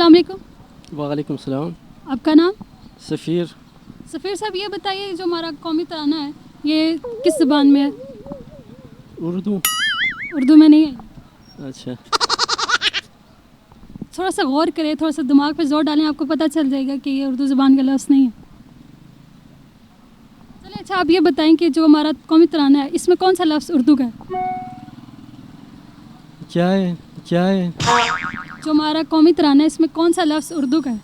अस्सलाम वालेकुम। वालेकुम सलाम। आपका नाम? सफ़ीर। सफ़ीर साहब, ये बताइए जो हमारा कौमी तराना है ये किस ज़बान में है? उर्दू। उर्दू में नहीं है। अच्छा। थोड़ा सा गौर करें, थोड़ा सा दिमाग पे जोर डालें, आपको पता चल जाएगा कि ये उर्दू ज़बान का लफ्ज़ नहीं है। चलिए, अच्छा आप ये बताएं कि जो हमारा कौमी तराना है इसमें कौन सा लफ्ज़ उर्दू का है? क्या है? क्या है? जो हमारा कौमी तराना है इसमें कौन सा लफ्ज़ उर्दू का है?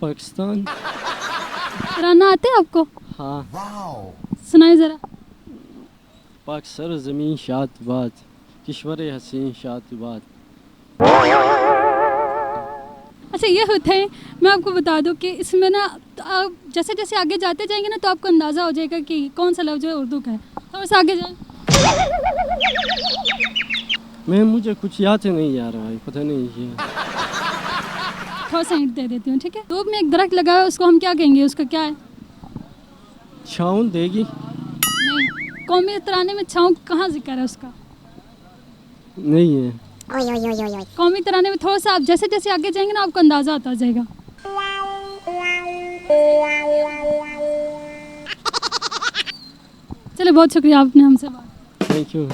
पाकिस्तान। तराना आते हैं आपको? हाँ। सुनाए ज़रा। पाक सर ज़मीन शात बात, किश्वर हसीन शात बात। अच्छा ये होता है, मैं आपको बता दूं कि इसमें ना आप जैसे जैसे आगे जाते जाएंगे ना तो आपको अंदाज़ा हो जाएगा कि कौन सा लफ्ज़ जो है उर्दू का है। थोड़ा सा आगे जाए। मुझे कुछ याद ही नहीं आ रहा है, पता नहीं ये। थोड़ा सा हिंट दे देती हूँ, ठीक है? धूप में एक दरख्त लगा है, उसको हम क्या कहेंगे? उसका क्या है? छाँव देगी। नहीं, कौमी तराने में छाँव कहाँ जिक्र है उसका? नहीं है। कौमी तराने में थोड़ा सा आप जैसे जैसे आगे जाएंगे ना आपको अंदाज़ा आता जाएगा। चलिए, बहुत शुक्रिया आपने हमसे बात। Thank you.